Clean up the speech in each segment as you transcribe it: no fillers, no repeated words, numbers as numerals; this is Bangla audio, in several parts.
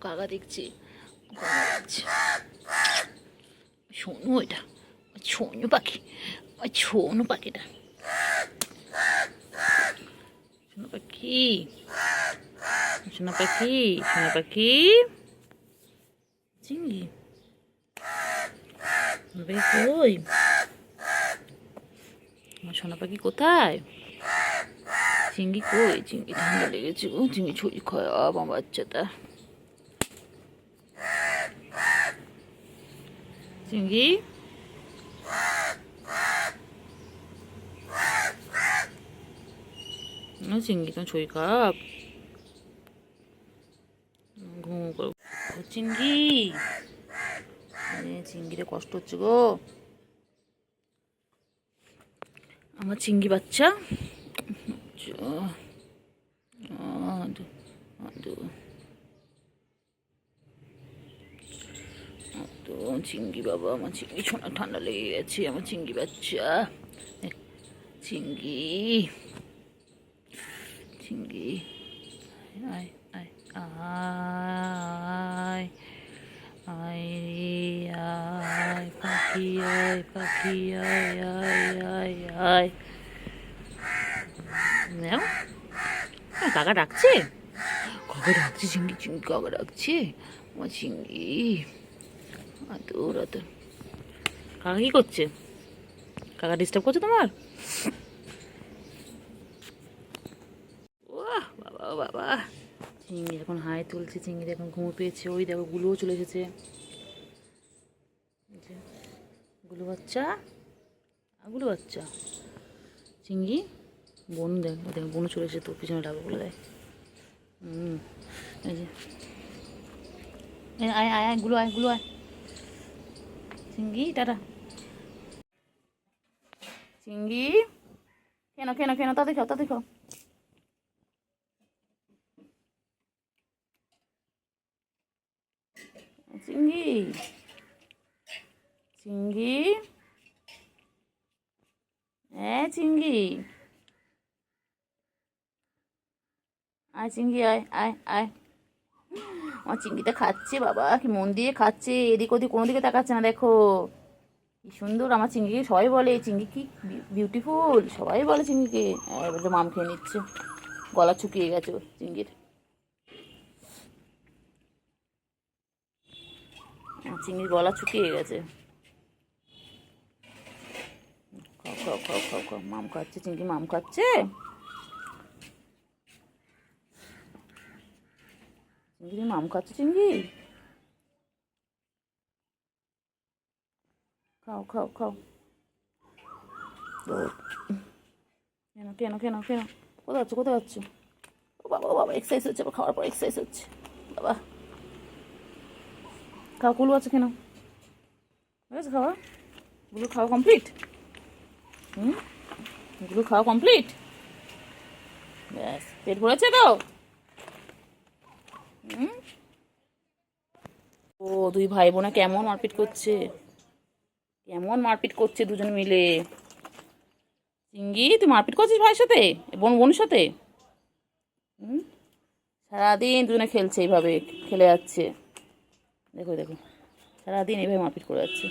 কাকা দেখছি, কাকা দেখছে। সোনু, এটা সোনু পাখি, সোনু পাখিটা, সোনু পাখি, সোনা পাখি, সোনা পাখি, চিঙ্গি কই? আমার সোনা পাখি কোথায়? চিঙ্গি কই? চিঙ্গি ঠান্ডা লেগেছে গো, চিঙ্গি ছড়ি খায় আমার বাচ্চাটা। চিঙ্গি চিঙ্গি তোমার শরীর খারাপ? ঘুম করো চিঙ্গি, চিঙ্গিরে কষ্ট হচ্ছে গো আমার চিঙ্গি বাচ্চা। তো চিঙ্গি বাবা, আমার চিঙ্গি ছোনা ঠান্ডা লেগে গেছে, আমার চিঙ্গি বাচ্চা। চিঙ্গি, চিঙ্গি, আয় আয় আয় আয় আয় পাখি, আয় পাখি, আয় আয় আয় আয়। কাকা ডাকছে, কাকা ডাকছে, চিঙ্গি চিঙ্গি কাকা ডাকছে আমার চিঙ্গি। আদর আদর। কাকা কি করছে? কাকা ডিস্টার্ব করছে তোমার? বাবা বাবা, চিংড়ি এখন হাই তুলছে, চিংড়ি এখন ঘুমো পেয়েছে। ওই দেখো গুলোও চলে এসেছে, গুলো বাচ্চা, গুলো বাচ্চা। চিংড়ি বনু দেখ, দেখ বনু চলে এসেছে, তোর পিছনে ডাকো বলে দেয়। এই যে আয় আয় আয়, গুলো আয়, গুলো আয়। চিংড়ি টাটা। চিংড়ি কেন কেন কেন, তা দেখাও, তা দেখাও। চিঙ্গি, চিঙ্গি, হ্যাঁ চিঙ্গি, আয় চিঙ্গি, আয় আয় আয়। আমার চিংড়িটা খাচ্ছে বাবা, কি মন দিয়ে খাচ্ছে, এদিক ওদিক কোনো দিকে তাকাচ্ছে না। দেখো কি সুন্দর আমার চিংড়িকে, সবাই বলে চিংড়ি কি বিউটিফুল, সবাই বলে চিংড়িকে। এবার তো মাম খেয়ে নিচ্ছে, গলা শুকিয়ে গেছে চিংড়ির। চিংড়ির গলা শুকিয়ে গেছে। খাও খাও খাও খাও খাও, মাম খাচ্ছে চিংড়ি, মাম খাচ্ছে। চিংড়ি মাম খাচ্ছে, চিংড়ি খাও খাও খাও। কেন কেন কেন কেন, কোথায় যাচ্ছ, কোথায় যাচ্ছ? ও বাবা, ও বাবা, এক্সারসাইজ হচ্ছে, খাওয়ার পর এক্সারসাইজ হচ্ছে বাবা। খাওয়া কুলু আছে কেন, বুঝেছো খাওয়া, গুলো খাওয়া কমপ্লিট। গুলো খাওয়া কমপ্লিট, ব্যাস পেট ভরেছে তো। ও দুই ভাই বোনা কেমন মারপিট করছে, কেমন মারপিট করছে দুজন মিলে। চিঙ্গি তুই মারপিট করছিস ভাইয়ের সাথে, বোনের সাথে? সারাদিন দুজনে খেলছে, এইভাবে খেলে যাচ্ছে। দেখো দেখো, সারাদিন এইভাবে মারপিট করে যাচ্ছে,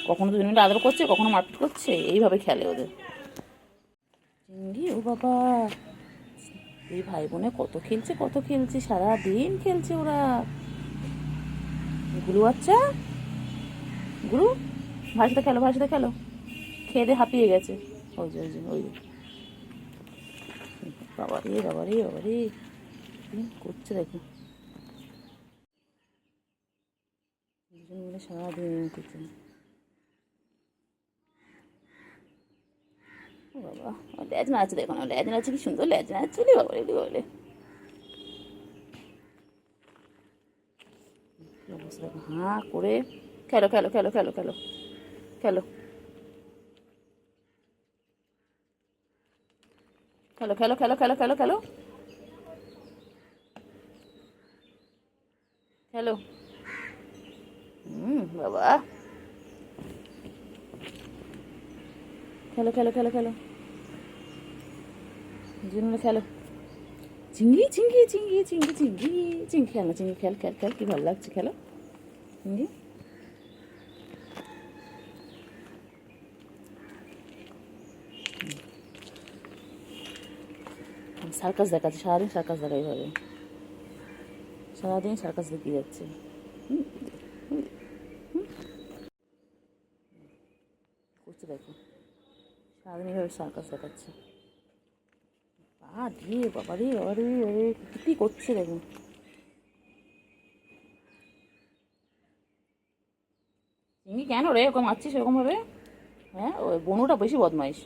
কখনো দুজন মিলে আদর করছে, কখনো মারপিট করছে, এইভাবে খেলে ওদের। চিঙ্গি ও বাবা, এই ভাই বোনে কত খেলছে, কত খেলছে, সারাদিন খেলছে ওরা। গুরু বাচ্চা, গুরু ভাইয়ের সাথে খেলো, ভাইয়ের সাথে খেলো, খেয়ে দিয়ে হাঁপিয়ে গেছে। ওই যে ওই যে ওই বাবা রে বাবা রে বাবা রে, করছে দেখো, দুজন মিলে সারাদিন করছে। ও বাবা, লেজ নাচছে দেখো না, লেজ নাচছে, কি সুন্দর লেজ নাচছে রে বাবা রে বলে। অবস্থা দেখো, হাঁ করে খেলো খেলো খেলো খেলো খেলো খেলো খেলো খেলো খেলো খেলো খেলো খেলো খেলো। বাবা, খেলো খেলো খেলো খেলো, দুজন মিলে খেলো চিংড়ি চিংড়ি চিংড়ি চিংড়ি চিংড়ি চিংড়ি খেল না, চিংড়ি খেল খেল খেল, কি ভালো লাগছে খেলো চিংড়ি। সার্কাস দেখাচ্ছে সারাদিন, সার্কাস দেখা এইভাবে সারাদিন সার্কাস দেখিয়ে যাচ্ছে। করছে দেখো, সারাদিন এইভাবে সার্কাস দেখাচ্ছে। বাবা রে বাবা রে কি করছে দেখুন। চিংড়ি কেন রে এরকম মারছিস এরকম ভাবে? হ্যাঁ, ওই বনুটা বেশি বদমাইশ।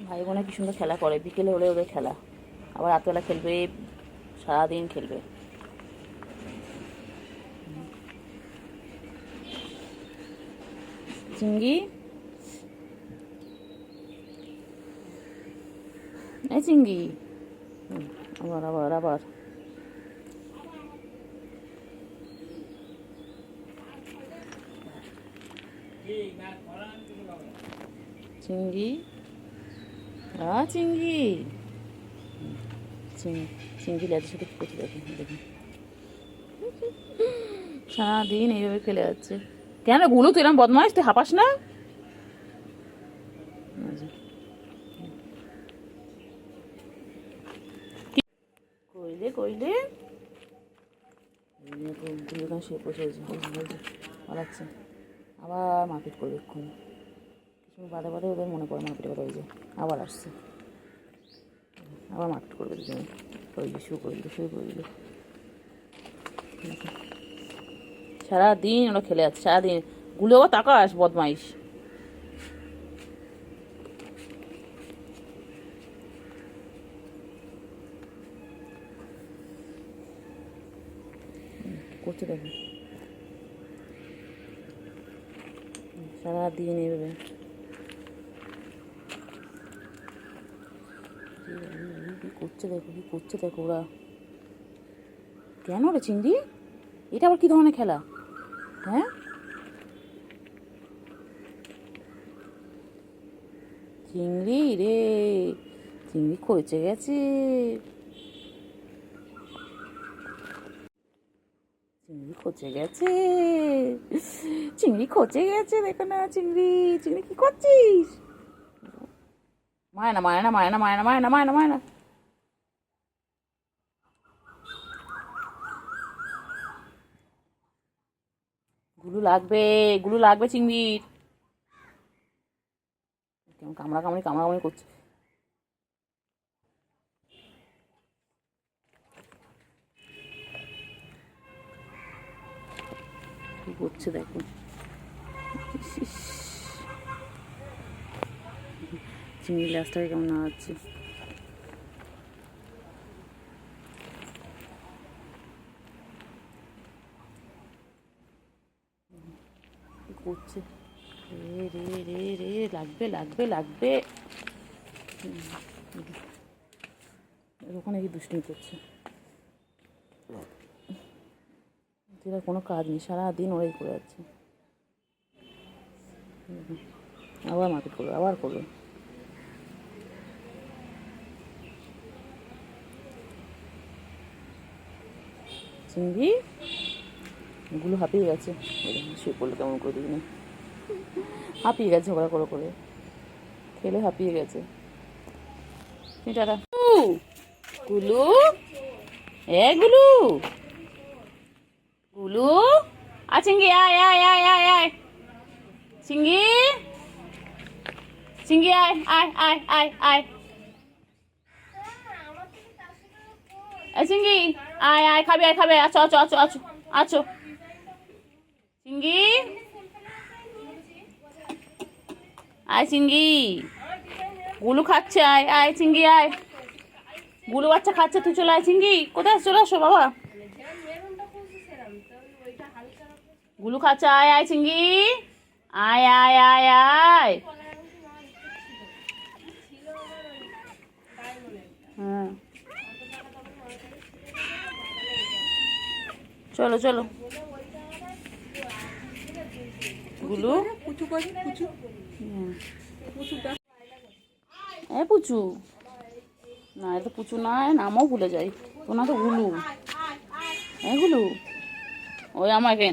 ভাই বোনে কি সুন্দর খেলা করে, বিকেলে হলে ওদের খেলা, আবার রাতবেলা খেলবে, সারাদিন খেলবে। চিংড়ি এই চিংড়ি, আবার আবার আবার চিংড়ি চিংড়ি চিংড়ি লেজের সাথে কি করছে দেখুন দেখুন, সারাদিন এইভাবে খেলে যাচ্ছে। কেন গুলো তুই এরকম বদমাইশ, তুই হাঁপাস না? কইলে কইলে গুলো সে বসে পালাচ্ছে, আবার মারপিট করবে এক্ষুনি। কিছু বাদে বাদে ওদের মনে পড়ে মারপিটের কথা, ওই যে আবার আসছে, আবার মারপিট করবে দুজনে। ওই যে শুরু করলো সারাদিন ওরা খেলে যাচ্ছে, সারাদিন গুলো আবার তাকাস বদমাইশ। করছে দেখো সারাদিন এইভাবে। কি করছে দেখো ওরা। কেন রে চিংড়ি, এটা আবার কি ধরনের খেলা? হ্যাঁ, চিংড়ি রে, চিংড়ি খচে গেছে, চিংড়ি খচে গেছে, চিংড়ি খচে গেছে, দেখো না চিংড়ি, চিংড়ি কি করছিস? মায় না মায় না মায় না মায় না মায় না মায় না মায় না। গুলো লাগবে চিংড়ির। কেমন কামড়াকামড়ি করছে। কি করছে দেখো, চিংড়ি লাস্টটাকে কেমন নাড়াচ্ছে। কি করছে রে রে রে রে, লাগবে লাগবে লাগবে। ওখানে কি দুষ্টুমি করছে, যেটা কোনো কাজ নেই, সারাদিন ওরাই করে যাচ্ছে। আবার মারপিট করবে, আবার করবে। চিংড়ি গুলো হাঁপিয়ে গেছে, শুয়ে পড়লো কেমন করে দিই না, হাঁপিয়ে গেছে ঝগড়া করে করে, খেলে হাঁপিয়ে গেছে। টাটা গুলু, এ গুলু গুলু, চিংড়ি আয় আয় আয় আয় আয়, চিংড়ি চিংড়ি আয় আয় আয় আয় আয়, চিংড়ি আয় আয়, খাবে আয় খাবে, আছো আছো আছো আছো আছো, চিংড়ি আয়, চিংড়ি গুলু খাচ্ছে, আয় আয় চিংড়ি আয়, গুলু বাচ্চা খাচ্ছে, তুই চলে আয়। চিংড়ি কোথায় চলে আসো বাবা, গুলু খাচ্ছে, আয় আয় চিংড়ি, আয় আয় আয় আয়। হ্যাঁ চলো চলো গুলু, পুচু না, এটা তো পুচু না, নামও ভুলে যাই। তো না তো গুলু, গুলু ওই আমাকে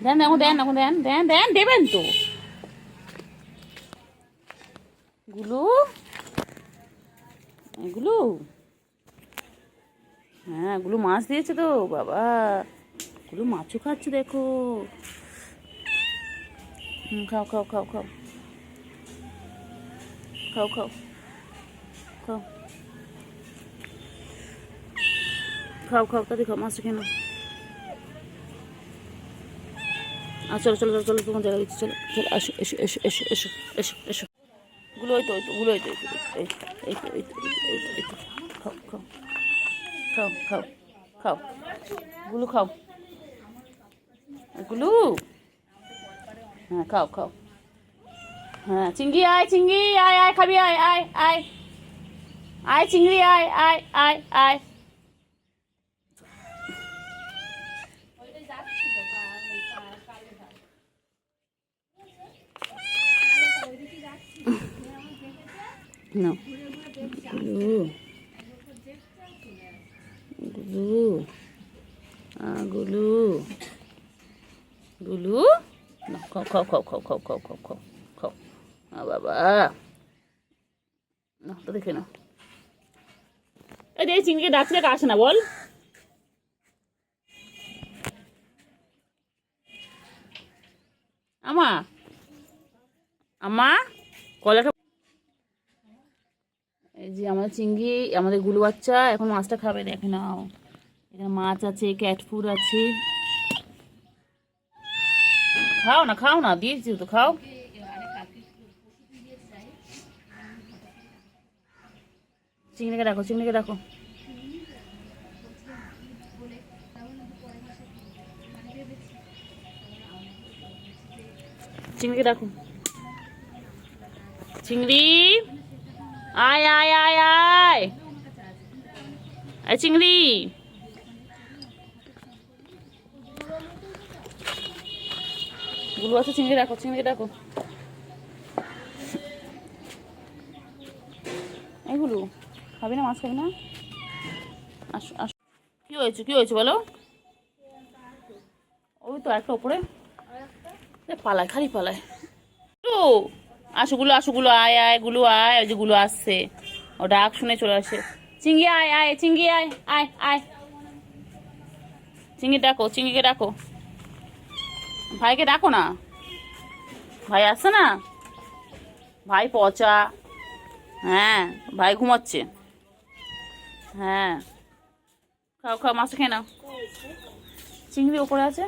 দেন এখন, দেন এখন, দেন দেন দেন, দেবেন তো গুলু, গুলু। হ্যাঁ, গুলু মাছ দিয়েছে তো বাবা, গুলু মাছও খাচ্ছে দেখো। খাও খাও খাও খাও খাও খাও খাও খাও খাও, তাড়াতাড়ি খাও, মাছটা কেন। চলো চলো চলো চলো, তোমার জায়গা দিচ্ছি, চলো চলো, আসো এসো এসো এসো এসো এসো এসো। গুলো ওই তো, ওই তো, গুলো ওই তো, এই তো এই তো এই তো এই তো এই তো, খাও খাও খাও খাও খাও, গুলো খাও, গুলু। হ্যাঁ খাও খাও। হ্যাঁ চিংড়ি আয়, চিংড়ি আয়, আয় খাবি, আয় আয় আয় আয়, চিংড়ি আয় আয় আয় আয়। No. Gulu. Gulu. Gulu. Gulu. No, kau kau kau kau kau kau kau kau kau. Baba. No, তো দেখে না। এই যে চিংড়িকে ডাকছে, আসে না বল। আমা, আমা, কলাটা। এই যে আমাদের চিংড়ি, আমাদের গুলু বাচ্চা এখন মাছটা খাবে, দেখে নাও। এখানে মাছ আছে, ক্যাট ফুড আছে। খাও না, খাও না, দিয়েছি তো, খাও। চিংড়িকে রাখো, চিংড়িকে রাখো। চিংড়িকে রাখো। চিংড়ি আয় আয় আয় আয়, আয় চিংড়ি। গুলু আছে, চিংড়ি রাখো, চিংড়ি রাখো। এগুলো খাবি না, মাছ খাবি না? আসো আসো। কি হয়েছে, কি হয়েছে বলো? ওই তো একটা ওপরে পালায়, খালি পালায়। আসো গুলো, আসো গুলো, আয় আয় গুলো আয়, ওই যে গুলো আসছে, ও ডাক শুনে চলে আসে। চিংড়ি আয় আয়, চিংড়ি আয় আয় আয়, চিংড়ি ডাকো, চিংড়িকে ডাকো। ভাইকে ডাকো না, ভাই আসছে না, ভাই পচা। হ্যাঁ ভাই ঘুমাচ্ছে। হ্যাঁ খাও খাও, মাছটা খেয়ে নাও। চিংড়ি ওপরে আছে।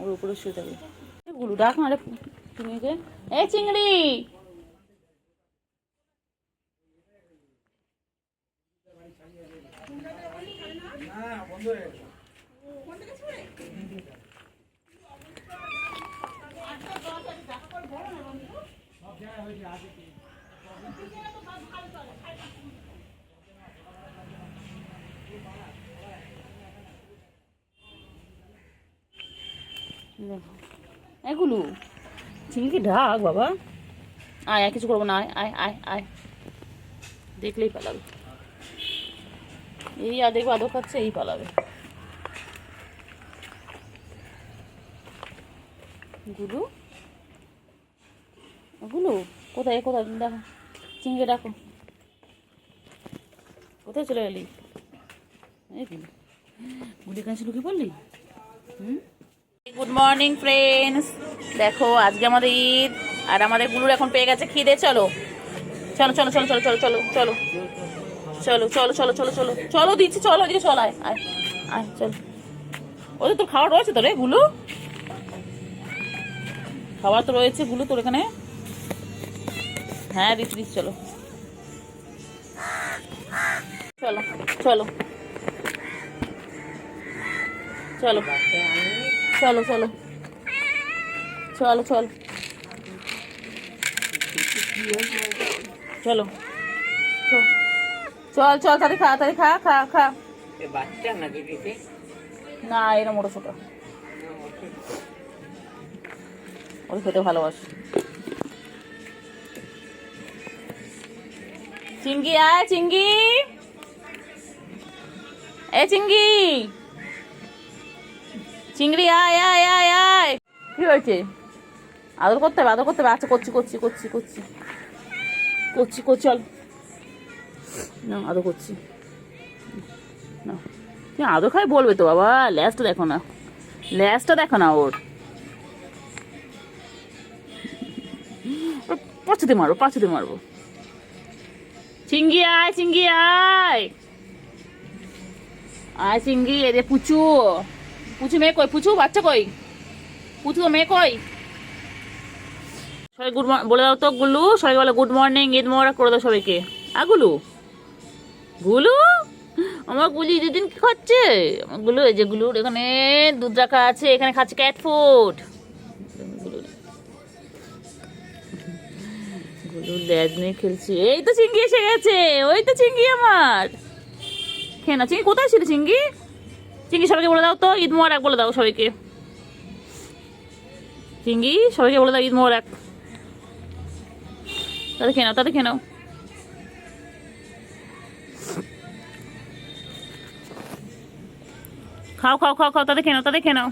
ওর উপরে শুয়ে থাকবে। গুলু ডাক না রে চিংড়িকে, এই চিংড়ি। এগুলো চিংড়িকে ডাক বাবা। আয় আয়, কিছু করবো না, আয় আয় আয় আয়, দেখলেই পালাবে। এই আর দেখবো আদর খাচ্ছে, এই পালাবে। গুলু, গুলু কোথায়, কোথায় দেখো, চিংড়ি ডাকো। কোথায় চলে গেলি? এই গুলু, গুলি কাছে লুকিয়ে পড়লি। গুড মর্নিং ফ্রেন্ডস, দেখো আজকে আমাদের ঈদ, আর আমাদের গুলুর এখন পেয়ে গেছে খিদে। চলো চলো চলো চলো চলো চলো চলো চলো চলো চলো চলো চলো চলো চলো, দিচ্ছি, চলো দিকে চল, আয় আয় আয়, চল। ওদের তোর খাবার রয়েছে তো রে গুলু, খাবার তো রয়েছে গুলু তোর এখানে। হ্যাঁ দিচ্ছি দিচ্ছি, চলো চলো চলো চলো চলো চলো চলো চলো চলো চল চল, তাড়াতাড়ি খা, তাড়াতাড়ি খা খা খা। বাচ্চা নাকি দিতে? না এরম ওটা ছোট, ওই খেতে ভালোবাসে। চিঙ্গি আয় চিঙ্গি, এ চিঙ্গি, চিংড়ি আয় আয় আয় আয়। কি হয়েছে? আদর করতে হবে, আদর করতে হবে। আচ্ছা করছি করছি করছি করছি করছি করছি, চল না আদর করছি না। তুমি আদর খাই বলবে তো বাবা, ল্যাজটা দেখো না, ল্যাজটা দেখো না ওর। পাঁচুতে মারবো, পাঁচুতে মারবো। চিঙ্গি আয়, চিঙ্গি আয় আয় চিঙ্গি। এদের পুচু, পুচু মেয়ে কই? পুচু বাচ্চা কই? পুচু মেয়ে কই? সবাই গুড মর্নিং বলে দাও তো গুলু, সবাই বলে গুড মর্নিং, ঈদ মোবারক করে দাও সবাইকে। গুলু, গুলু আমার গুলি দুদিন কি খাচ্ছে? আমার গুলু, এই যে গুলুর এখানে দুধ রাখা আছে, এখানে খাচ্ছে ক্যাট ফুড। গুলুর ল্যাজ নিয়ে খেলছে। এই তো চিঙ্গি এসে গেছে, ওই তো চিঙ্গি আমার। খেয়ে না চিঙ্গি, কোথায় ছিল চিঙ্গি? চিঙ্গি সবাইকে বলে দাও তো ঈদ মোবারক বলে দাও সবাইকে। চিঙ্গি সবাইকে বলে দাও ঈদ মোবারক। তাদের খেয়ে নাও, তাদের খেয়ে নাও। খাও খাও খাও খাও, তাদের খেয়ে নাও, তাদের খেয়ে নাও।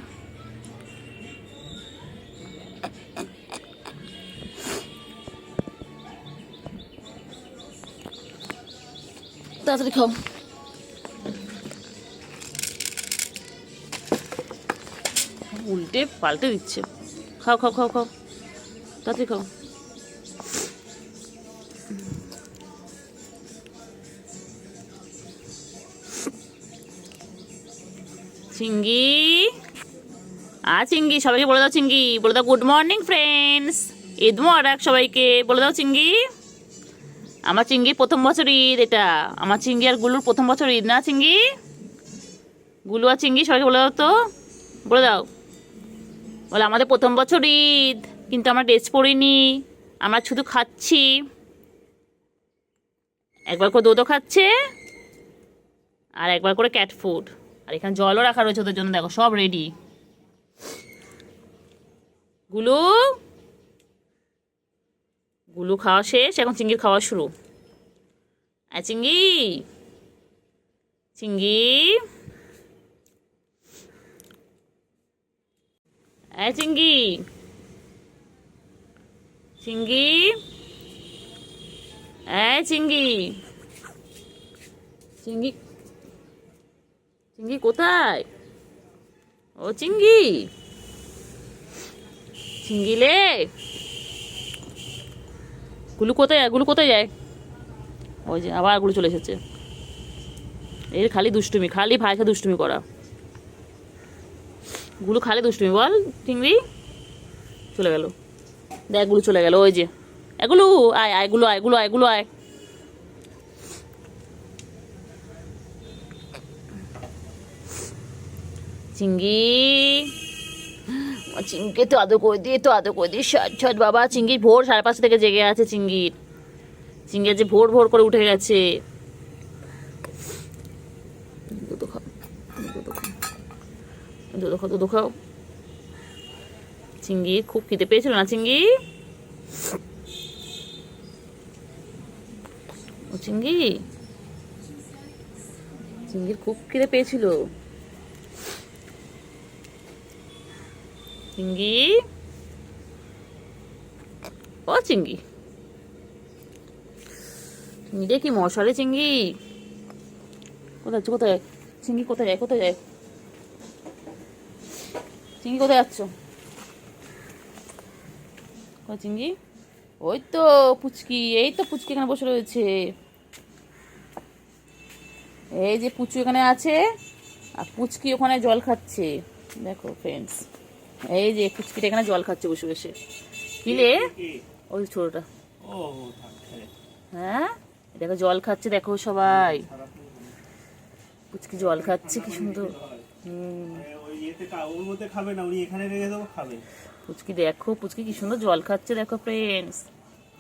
তাড়াতাড়ি খাও। উল্টে পাল্টে দিচ্ছে। খাও খাও খাও খাও, তাড়াতাড়ি খাও। চিঙ্গি চিঙ্গি সবাইকে বলে দাও, চিঙ্গি বলে দাও গুড মর্নিং ফ্রেন্ডস, ঈদ মোবারক সবাইকে বলে দাও চিঙ্গি। আমার চিঙ্গির প্রথম বছর ঈদ এটা, আমার চিঙ্গি আর গুলুর প্রথম বছর ঈদ না চিঙ্গি? গুলু আর চিঙ্গি সবাইকে বলে দাও তো, বলে দাও। বলে আমাদের প্রথম বছর ঈদ, কিন্তু আমরা ড্রেস পরিনি, আমরা শুধু খাচ্ছি। একবার করে দুধও খাচ্ছে আর একবার করে ক্যাট ফুড। আর এখানে জলও রাখা রয়েছে ওদের জন্য, দেখো সব রেডি। গুলু, গুলু খাওয়া শেষ, এখন চিঙ্গির খাওয়া শুরু। চিঙ্গি, চিঙ্গি, চিঙ্গি, চিঙ্গি, চিঙ্গি, চিঙ্গি, চিঙ্গি কোথায়? ও চিঙ্গি, চিঙ্গিলে। গুলু কোথায় যায়? গুলু কোথায় যায়? ওই যে আবার গুলু চলে এসেছে। এর খালি দুষ্টুমি, খালি ভাইকে দুষ্টুমি করা। গুলু খালি দুষ্টুমি বল। চিংড়ি চলে গেল, দেখ গুলু চলে গেল। ওই যে এগুলো আয়, আয় গুলো, আয় গুলো, আয় গুলো, আয়। চিঙ্গি, চিঙ্গিকে তো আদর করে দিয়ে, তো আদর করে দিয়ে ছট ছট বাবা। চিঙ্গির ভোর 5:30 থেকে জেগে আছে চিঙ্গির। চিঙ্গি যে ভোর ভোর করে উঠে গেছে। দুধ খাও, দুধ খাও, দুধ খাও, দুধ খাও। চিঙ্গি খুব খিদে পেয়েছিল না চিঙ্গি? ও চিঙ্গি, চিঙ্গির খুব খিদে পেয়েছিল। চিঙ্গি, ও চিঙ্গি, চিঙ্গি কি মশালে চিঙ্গি? কোথায় যাচ্ছ? কোথায় চিঙ্গি? কোথায় যায়? কোথায় যায় চিঙ্গি? কোথায় যাচ্ছ? চিঙ্গি ওই তো পুচকি, এই তো পুচকি এখানে বসে রয়েছে। এই যে পুচু এখানে আছে আর পুচকি ওখানে জল খাচ্ছে। দেখো ফ্রেন্ডস, এই যে পুচকিটা এখানে জল খাচ্ছে বসে বসে। কি রে? ওই ছোটটা। হ্যাঁ দেখো জল খাচ্ছে, দেখো সবাই। পুচকি জল খাচ্ছে, কি সুন্দর। পুচকি দেখো, পুচকি কি সুন্দর জল খাচ্ছে, দেখো ফ্রেন্ডস।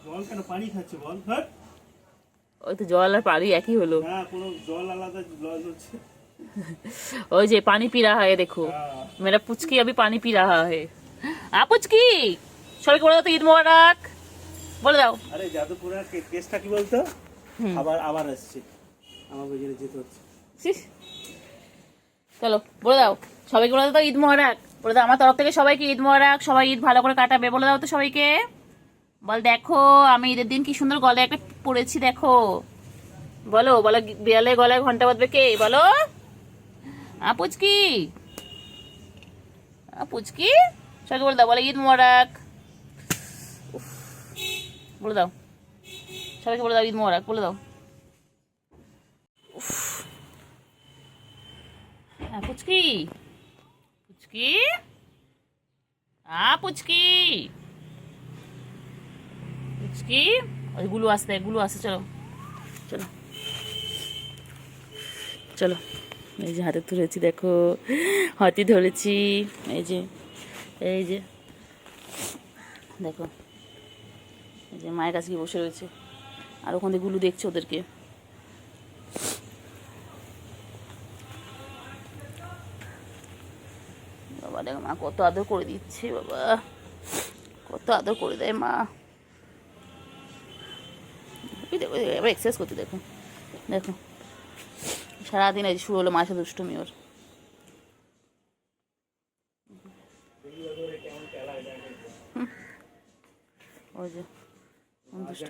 জল কেন, পানি খাচ্ছে বল। ওই তো জল আর পানি একই হলো। না, কোনো জল আলাদা, জল হচ্ছে ओए जे पानी पी रहा है देखो, मेरा पुचकी अभी पानी पी रहा है। পুচকি সবাইকে বলে দাও তো ঈদ মোবারক, বলে দাও। আরে যাদবপুরের কেসটা কি বলতো, আবার আবার আসছে, আমার ওই জন্য যেতে হচ্ছে। সিস, চলো বলে দাও সবাইকে, বলে দাও তো ঈদ মোবারক, বলে দাও আমার তরফ থেকে সবাইকে ঈদ মোবারক, সবাই ঈদ ভালো করে কাটাবে, বলে দাও তো সবাইকে। বল দেখো আমি ঈদের দিন কি সুন্দর গলায় একটা পরেছি দেখো, বলো বলো, বিড়ালে গলায় ঘন্টা বাঁধবে কে বলো? পুচকি, পুচকি সবাইকে বলে দাও, বলে ঈদ মোবারক, উফ, বলে দাও সবাইকে, বলে দাও ঈদ মোবারক, বলে দাও। উফ, পুচকি, পুচকি, পুচকি, পুচকি, ওই গুলো আসতে, গুলো আসতে, চলো চলো চলো। এই যে হাতে তুলেছি দেখো, হাতি ধরেছি, এই যে এই যে দেখো, এই যে মায়ের কাছে গিয়ে বসে রয়েছে, আর ওখানে গুলো দেখছে ওদেরকে। বাবা দেখো মা কত আদর করে দিচ্ছে, বাবা কত আদর করে দেয় মা। দেখো এবার এক্সারসাইজ করতে, দেখো দেখো সারাদিন এই শুরু হলো মায়ের সাথে দুষ্টুমি ওর। ওই যে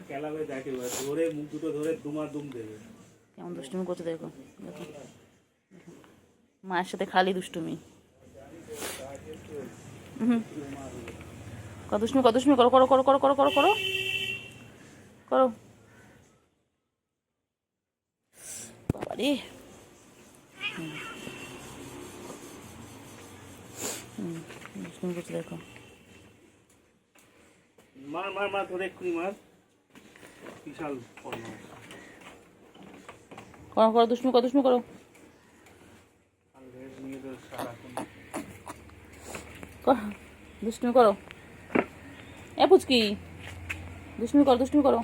খেলাবে দেখে, ধরে মুখ দুটো ধরে দুমার দুম দেবে, কেমন দুষ্টুমি করতে দেখো, দেখো মায়ের সাথে খালি দুষ্টুমি। কত দুষ্টুমি, কত দুষ্টুমি করো করো করো করো করো করো করো করো, বাবারে দুষ্টুমি করতে দেখো। মার মার মার, ধরে এক্ষুনি মার, বিশাল পণ্য। করো করো দুষ্টুমি, কত দুষ্টুমি করো, দুষ্টুমি করো। পুচকি দুষ্টুমি করো, দুষ্টুমি করো।